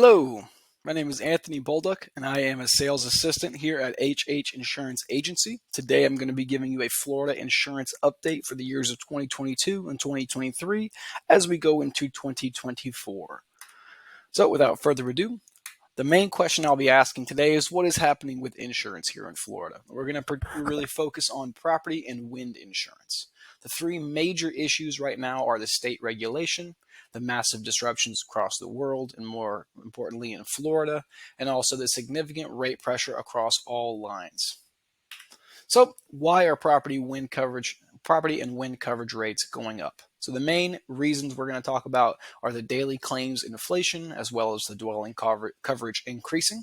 Hello, my name is Anthony Bolduc, and I am a sales assistant here at HH Insurance Agency. Today I'm going to be giving you a Florida insurance update for the years of 2022 and 2023 as we go into 2024. So without further ado, the main question I'll be asking today is what is happening with insurance here in Florida? We're going to really focus on property and wind insurance. The three major issues right now are the state regulation, the massive disruptions across the world, and more importantly in Florida, and also the significant rate pressure across all lines. So why are property and wind coverage rates going up? So the main reasons we're going to talk about are the daily claims inflation as well as the dwelling coverage increasing.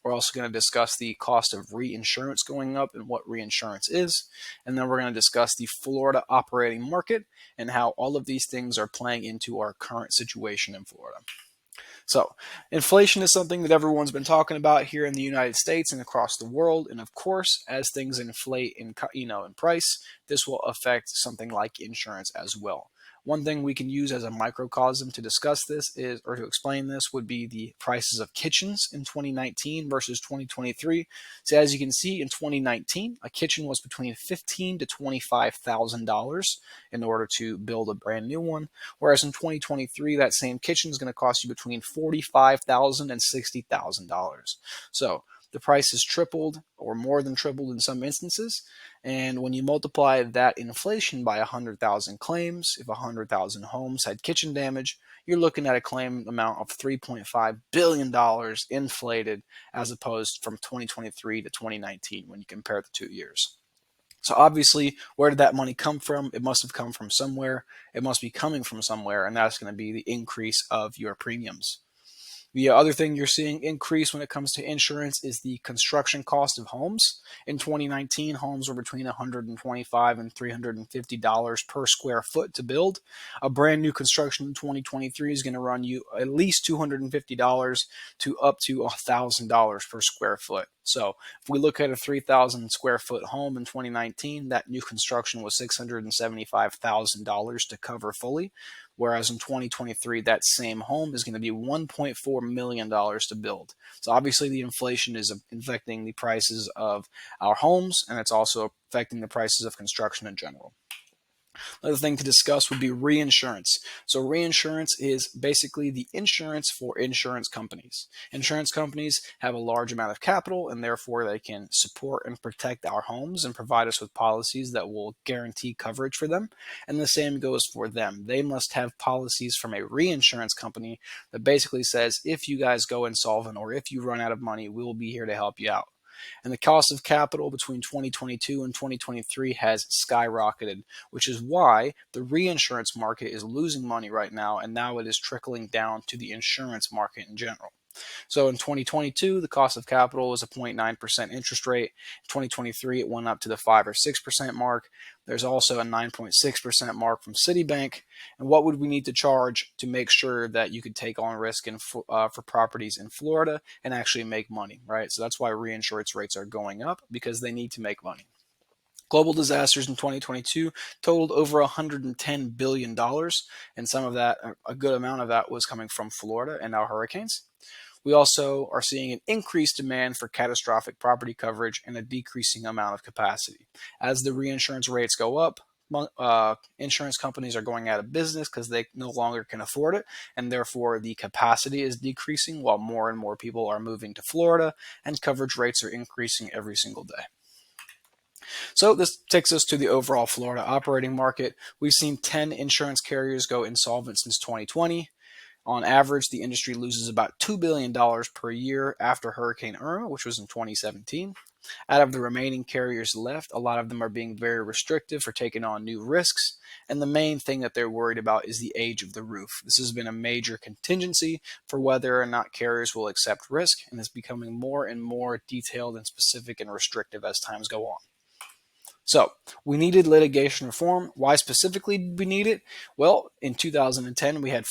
We're also going to discuss the cost of reinsurance going up and what reinsurance is. And then we're going to discuss the Florida operating market and how all of these things are playing into our current situation in Florida. So inflation is something that everyone's been talking about here in the United States and across the world. And of course, as things inflate in price, this will affect something like insurance as well. One thing we can use as a microcosm to discuss this is, or to explain this, would be the prices of kitchens in 2019 versus 2023. So as you can see, in 2019, a kitchen was between $15,000 to $25,000 in order to build a brand new one. Whereas in 2023, that same kitchen is going to cost you between $45,000 and $60,000. So the price has tripled or more than tripled in some instances. And when you multiply that inflation by 100,000 claims, if 100,000 homes had kitchen damage, you're looking at a claim amount of $3.5 billion inflated as opposed from 2023 to 2019 when you compare the 2 years. So obviously, where did that money come from? It must have come from somewhere. It must be coming from somewhere, and that's going to be the increase of your premiums. The other thing you're seeing increase when it comes to insurance is the construction cost of homes. In 2019, homes were between $125 and $350 per square foot to build. A brand new construction in 2023 is going to run you at least $250 to up to $1,000 per square foot. So if we look at a 3,000 square foot home in 2019, that new construction was $675,000 to cover fully. Whereas in 2023, that same home is going to be $1.4 million to build. So obviously the inflation is affecting the prices of our homes, and it's also affecting the prices of construction in general. Another thing to discuss would be reinsurance. So reinsurance is basically the insurance for insurance companies. Insurance companies have a large amount of capital, and therefore they can support and protect our homes and provide us with policies that will guarantee coverage for them. And the same goes for them. They must have policies from a reinsurance company that basically says, if you guys go insolvent or if you run out of money, we will be here to help you out. And the cost of capital between 2022 and 2023 has skyrocketed, which is why the reinsurance market is losing money right now, and now it is trickling down to the insurance market in general. So in 2022, the cost of capital was a 0.9% interest rate. In 2023, it went up to the 5 or 6% mark. There's also a 9.6% mark from Citibank. And what would we need to charge to make sure that you could take on risk for properties in Florida and actually make money, right? So that's why reinsurance rates are going up, because they need to make money. Global disasters in 2022 totaled over $110 billion, and some of that, a good amount of that, was coming from Florida and our hurricanes. We also are seeing an increased demand for catastrophic property coverage and a decreasing amount of capacity. As the reinsurance rates go up, insurance companies are going out of business because they no longer can afford it, and therefore the capacity is decreasing while more and more people are moving to Florida, and coverage rates are increasing every single day. So this takes us to the overall Florida operating market. We've seen 10 insurance carriers go insolvent since 2020. On average, the industry loses about $2 billion per year after Hurricane Irma, which was in 2017. Out of the remaining carriers left, a lot of them are being very restrictive for taking on new risks. And the main thing that they're worried about is the age of the roof. This has been a major contingency for whether or not carriers will accept risk, and is becoming more and more detailed and specific and restrictive as times go on. So we needed litigation reform. Why specifically did we need it? Well, in 2010, we had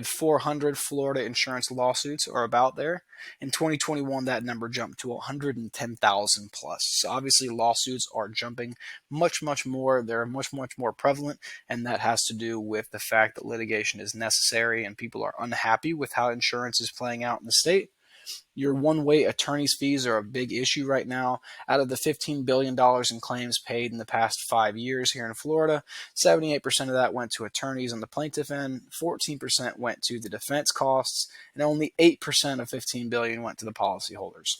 400 Florida insurance lawsuits or about there. In 2021, that number jumped to 110,000 plus. So obviously lawsuits are jumping much more. They're much more prevalent. And that has to do with the fact that litigation is necessary and people are unhappy with how insurance is playing out in the state. Your one-way attorney's fees are a big issue right now. Out of the $15 billion in claims paid in the past 5 years here in Florida, 78% of that went to attorneys on the plaintiff end, 14% went to the defense costs, and only 8% of $15 billion went to the policyholders.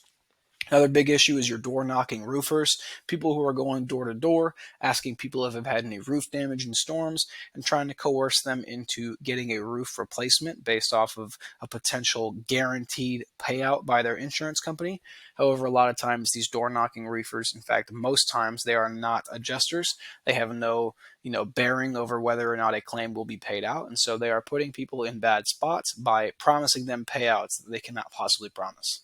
Another big issue is your door knocking roofers, people who are going door to door, asking people if they've had any roof damage in storms, and trying to coerce them into getting a roof replacement based off of a potential guaranteed payout by their insurance company. However, a lot of times these door knocking roofers, in fact, most times they are not adjusters. They have no bearing over whether or not a claim will be paid out. And so they are putting people in bad spots by promising them payouts that they cannot possibly promise.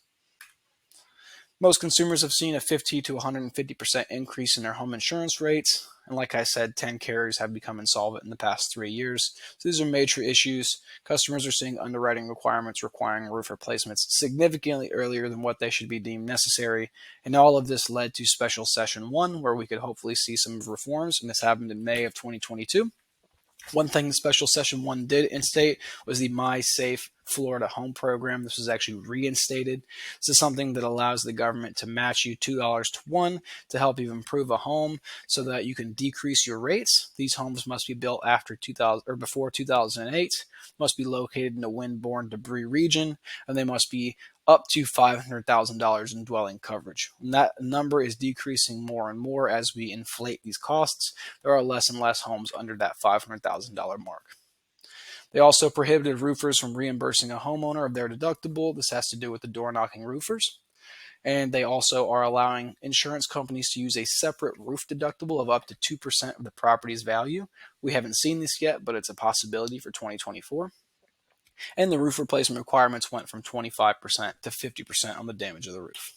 Most consumers have seen a 50 to 150% increase in their home insurance rates. And like I said, 10 carriers have become insolvent in the past 3 years. So these are major issues. Customers are seeing underwriting requirements requiring roof replacements significantly earlier than what they should be deemed necessary. And all of this led to Special Session 1, where we could hopefully see some reforms. And this happened in May of 2022. One thing the Special Session 1 did instate was the My Safe Florida Home Program. This was actually reinstated. This is something that allows the government to match you $2 to 1 to help you improve a home so that you can decrease your rates. These homes must be built after 2000 or before 2008, must be located in a wind-borne debris region, and they must be up to $500,000 in dwelling coverage. And that number is decreasing more and more as we inflate these costs. There are less and less homes under that $500,000 mark. They also prohibited roofers from reimbursing a homeowner of their deductible. This has to do with the door knocking roofers. And they also are allowing insurance companies to use a separate roof deductible of up to 2% of the property's value. We haven't seen this yet, but it's a possibility for 2024. And the roof replacement requirements went from 25% to 50% on the damage of the roof.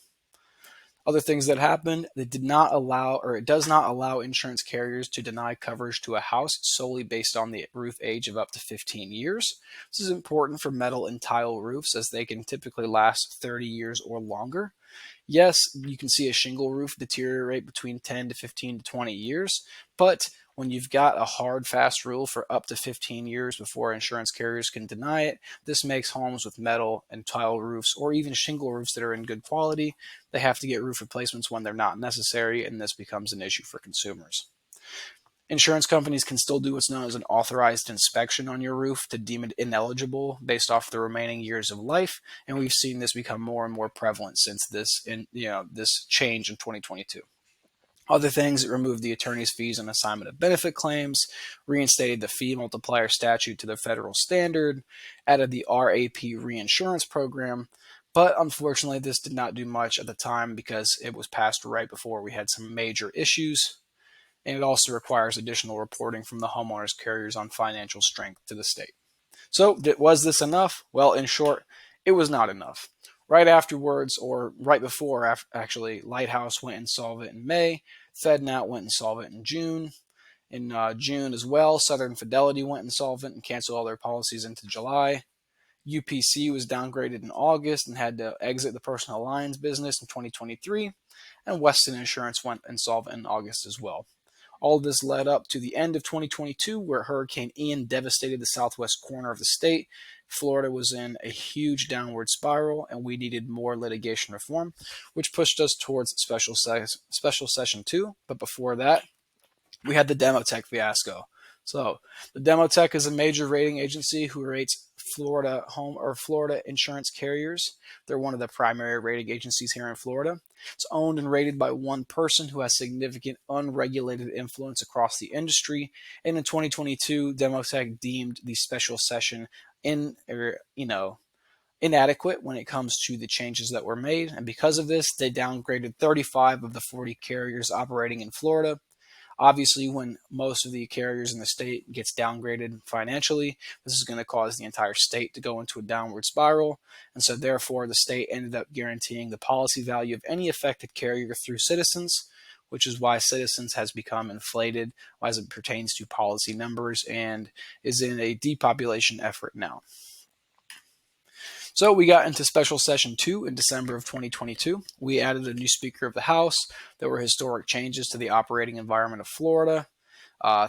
Other things that happened, it does not allow insurance carriers to deny coverage to a house solely based on the roof age of up to 15 years. This is important for metal and tile roofs as they can typically last 30 years or longer. Yes, you can see a shingle roof deteriorate between 10 to 15 to 20 years, but when you've got a hard, fast rule for up to 15 years before insurance carriers can deny it, this makes homes with metal and tile roofs or even shingle roofs that are in good quality, they have to get roof replacements when they're not necessary, and this becomes an issue for consumers. Insurance companies can still do what's known as an authorized inspection on your roof to deem it ineligible based off the remaining years of life, and we've seen this become more and more prevalent since this change in 2022. Other things, it removed the attorney's fees on assignment of benefit claims, reinstated the fee multiplier statute to the federal standard, added the RAP reinsurance program, but unfortunately this did not do much at the time because it was passed right before we had some major issues, and it also requires additional reporting from the homeowners carriers on financial strength to the state. So was this enough? Well, in short, it was not enough. Right afterwards, or right before, actually, Lighthouse went insolvent in May. FedNat went insolvent in June. In June as well, Southern Fidelity went insolvent and canceled all their policies into July. UPC was downgraded in August and had to exit the personal lines business in 2023. And Weston Insurance went insolvent in August as well. All of this led up to the end of 2022, where Hurricane Ian devastated the southwest corner of the state. Florida was in a huge downward spiral, and we needed more litigation reform, which pushed us towards Special Session 2. But before that, we had the Demotech fiasco. So the Demotech is a major rating agency who rates Florida insurance carriers. They're one of the primary rating agencies here in Florida. It's owned and rated by one person who has significant unregulated influence across the industry. And in 2022, Demotech deemed the special session inadequate when it comes to the changes that were made. And because of this, they downgraded 35 of the 40 carriers operating in Florida. Obviously, when most of the carriers in the state gets downgraded financially, this is going to cause the entire state to go into a downward spiral. And so therefore, the state ended up guaranteeing the policy value of any affected carrier through Citizens, which is why Citizens has become inflated as it pertains to policy numbers and is in a depopulation effort now. So we got into special session 2 in December of 2022. We added a new Speaker of the House. There were historic changes to the operating environment of Florida.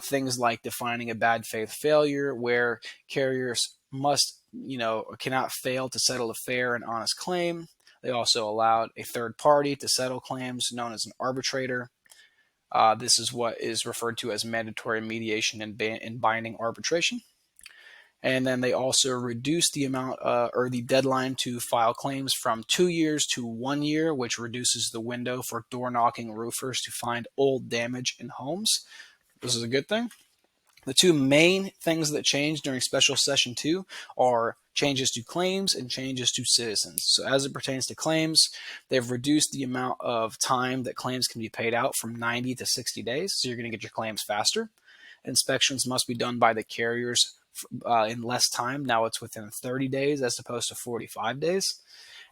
Things like defining a bad faith failure, where carriers cannot fail to settle a fair and honest claim. They also allowed a third party to settle claims, known as an arbitrator. This is what is referred to as mandatory mediation and binding arbitration. And then they also reduced the amount or the deadline to file claims from 2 years to 1 year, which reduces the window for door knocking roofers to find old damage in homes. This is a good thing. The two main things that changed during special session 2 are changes to claims and changes to Citizens. So as it pertains to claims, they've reduced the amount of time that claims can be paid out from 90 to 60 days. So you're going to get your claims faster. Inspections must be done by the carriers in less time. Now it's within 30 days as opposed to 45 days.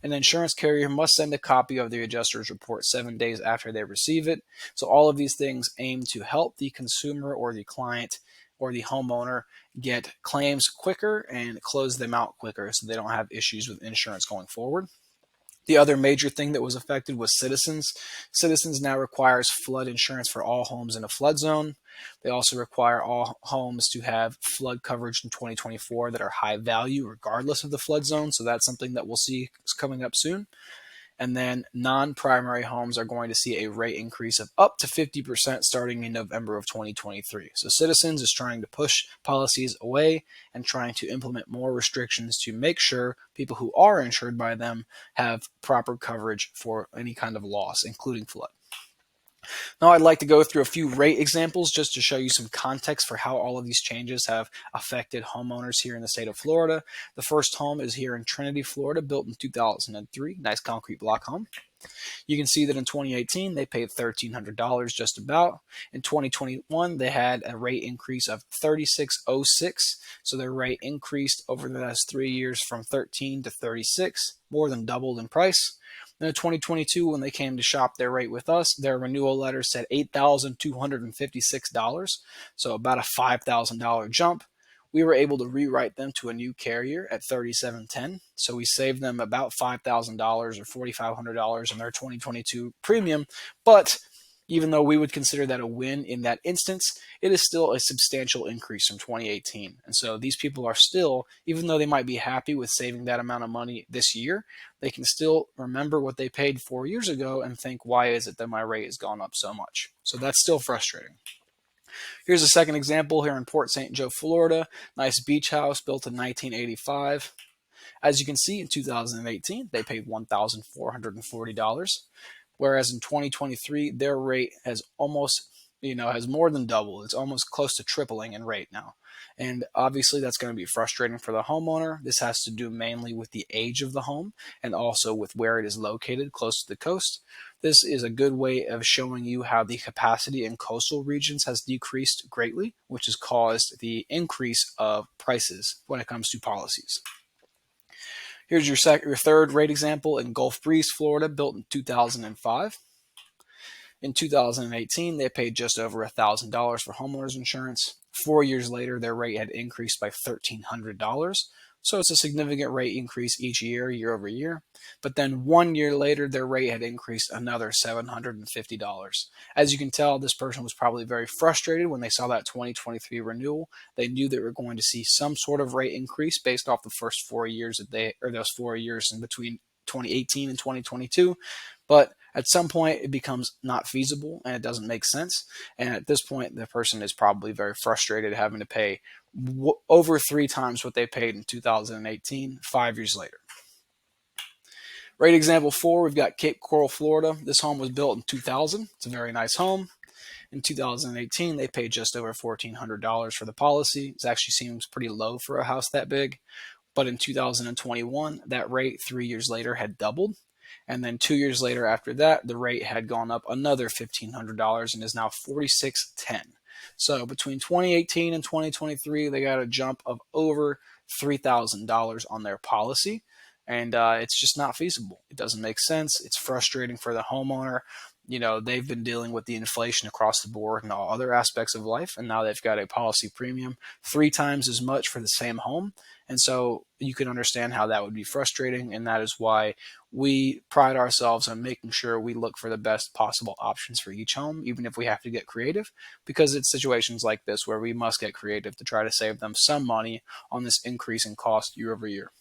An insurance carrier must send a copy of the adjuster's report 7 days after they receive it. So all of these things aim to help the consumer or the client or the homeowner get claims quicker and close them out quicker so they don't have issues with insurance going forward. The other major thing that was affected was Citizens. Citizens now requires flood insurance for all homes in a flood zone. They also require all homes to have flood coverage in 2024 that are high value regardless of the flood zone. So that's something that we'll see coming up soon. And then non-primary homes are going to see a rate increase of up to 50% starting in November of 2023. So Citizens is trying to push policies away and trying to implement more restrictions to make sure people who are insured by them have proper coverage for any kind of loss, including flood. Now I'd like to go through a few rate examples just to show you some context for how all of these changes have affected homeowners here in the state of Florida. The first home is here in Trinity, Florida, built in 2003. Nice concrete block home. You can see that in 2018, they paid $1,300 just about. In 2021, they had a rate increase of $36.06. So their rate increased over the last 3 years from $13 to $36, more than doubled in price. Then in 2022, when they came to shop their rate with us, their renewal letter said $8,256, so about a $5,000 jump. We were able to rewrite them to a new carrier at $3,710, so we saved them about $5,000 or $4,500 in their 2022 premium. But even though we would consider that a win in that instance, it is still a substantial increase from 2018. And so these people are still, even though they might be happy with saving that amount of money this year, they can still remember what they paid 4 years ago and think, why is it that my rate has gone up so much? So that's still frustrating. Here's a second example here in Port St. Joe, Florida. Nice beach house built in 1985. As you can see, in 2018, they paid $1,440. Whereas in 2023, their rate has has more than doubled. It's almost close to tripling in rate now. And obviously that's going to be frustrating for the homeowner. This has to do mainly with the age of the home and also with where it is located close to the coast. This is a good way of showing you how the capacity in coastal regions has decreased greatly, which has caused the increase of prices when it comes to policies. Here's your third rate example in Gulf Breeze, Florida, built in 2005. In 2018, they paid just over $1,000 for homeowners insurance. 4 years later, their rate had increased by $1,300. So it's a significant rate increase each year, year over year. But then 1 year later, their rate had increased another $750. As you can tell, this person was probably very frustrated when they saw that 2023 renewal. They knew they were going to see some sort of rate increase based off the first 4 years those 4 years in between 2018 and 2022. But at some point, it becomes not feasible and it doesn't make sense. And at this point, the person is probably very frustrated having to pay over 3 times what they paid in 2018, 5 years later. Rate example 4, we've got Cape Coral, Florida. This home was built in 2000. It's a very nice home. In 2018, they paid just over $1,400 for the policy. It actually seems pretty low for a house that big. But in 2021, that rate 3 years later had doubled. And then 2 years later after that, the rate had gone up another $1,500 and is now $4,610. So between 2018 and 2023, they got a jump of over $3,000 on their policy. And it's just not feasible. It doesn't make sense. It's frustrating for the homeowner. they've been dealing with the inflation across the board and all other aspects of life, and now they've got a policy premium 3 times as much for the same home. And so you can understand how that would be frustrating, and that is why we pride ourselves on making sure we look for the best possible options for each home, even if we have to get creative, because it's situations like this where we must get creative to try to save them some money on this increase in cost year over year.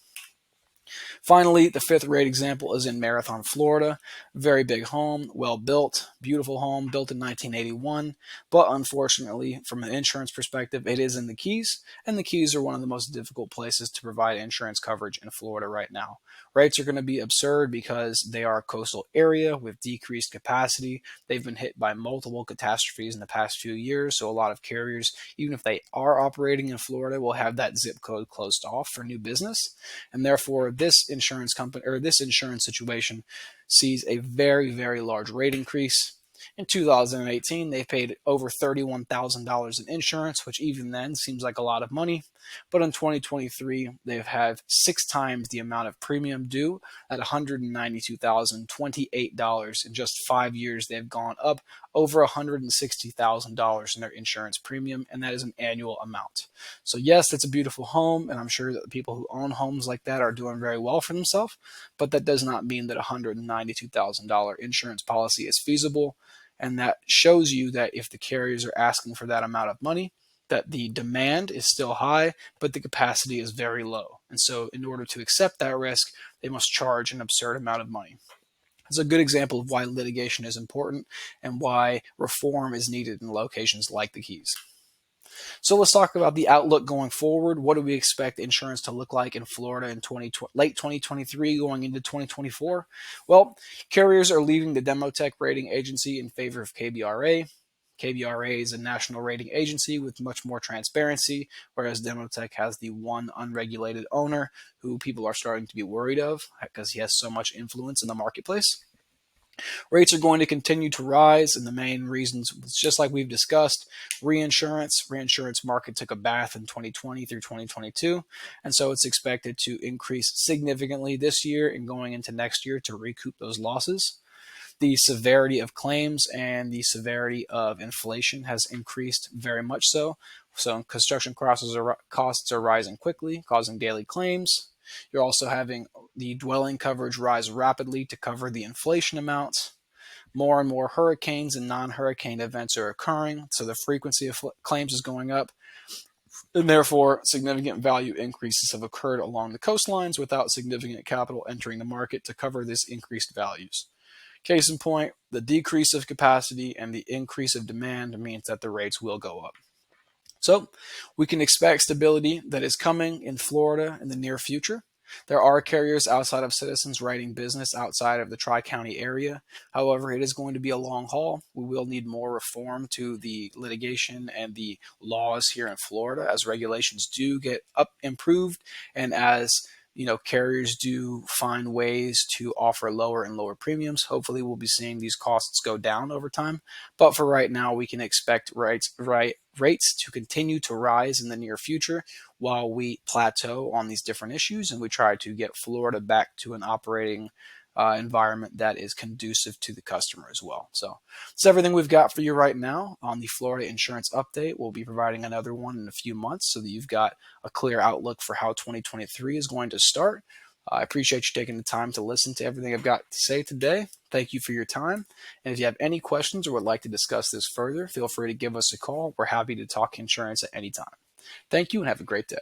Finally, the fifth rate example is in Marathon, Florida. Very big home, well built, beautiful home, built in 1981. But unfortunately, from an insurance perspective, it is in the Keys, and the Keys are one of the most difficult places to provide insurance coverage in Florida right now. Rates are going to be absurd because they are a coastal area with decreased capacity. They've been hit by multiple catastrophes in the past few years, so a lot of carriers, even if they are operating in Florida, will have that zip code closed off for new business. And therefore, this insurance company or this insurance situation sees a very, very large rate increase. In 2018, they paid over $31,000 in insurance, which even then seems like a lot of money. But in 2023, they've had 6 times the amount of premium due at $192,028. In just 5 years, they've gone up over $160,000 in their insurance premium, and that is an annual amount. So yes, it's a beautiful home, and I'm sure that the people who own homes like that are doing very well for themselves, but that does not mean that a $192,000 insurance policy is feasible. And that shows you that if the carriers are asking for that amount of money, that the demand is still high, but the capacity is very low. And so in order to accept that risk, they must charge an absurd amount of money. It's a good example of why litigation is important and why reform is needed in locations like the Keys. So let's talk about the outlook going forward. What do we expect insurance to look like in Florida in late 2023 going into 2024? Well, carriers are leaving the Demotech rating agency in favor of KBRA. KBRA is a national rating agency with much more transparency, whereas Demotech has the one unregulated owner who people are starting to be worried of because he has so much influence in the marketplace. Rates are going to continue to rise, and the main reasons, just like we've discussed, reinsurance. Reinsurance market took a bath in 2020 through 2022, and so it's expected to increase significantly this year and going into next year to recoup those losses. The severity of claims and the severity of inflation has increased very much so. So construction costs are rising quickly, causing daily claims. You're also having the dwelling coverage rise rapidly to cover the inflation amounts. More and more hurricanes and non-hurricane events are occurring, so the frequency of claims is going up, and therefore significant value increases have occurred along the coastlines without significant capital entering the market to cover these increased values. Case in point, the decrease of capacity and the increase of demand means that the rates will go up. So we can expect stability that is coming in Florida in the near future. There are carriers outside of Citizens writing business outside of the Tri-County area. However, it is going to be a long haul. We will need more reform to the litigation and the laws here in Florida as regulations do get improved, and as carriers do find ways to offer lower and lower premiums. Hopefully, we'll be seeing these costs go down over time. But for right now, we can expect rates to continue to rise in the near future while we plateau on these different issues and we try to get Florida back to an operating environment that is conducive to the customer as well. So that's everything we've got for you right now on the Florida Insurance Update. We'll be providing another one in a few months so that you've got a clear outlook for how 2023 is going to start. I appreciate you taking the time to listen to everything I've got to say today. Thank you for your time. And if you have any questions or would like to discuss this further, feel free to give us a call. We're happy to talk insurance at any time. Thank you and have a great day.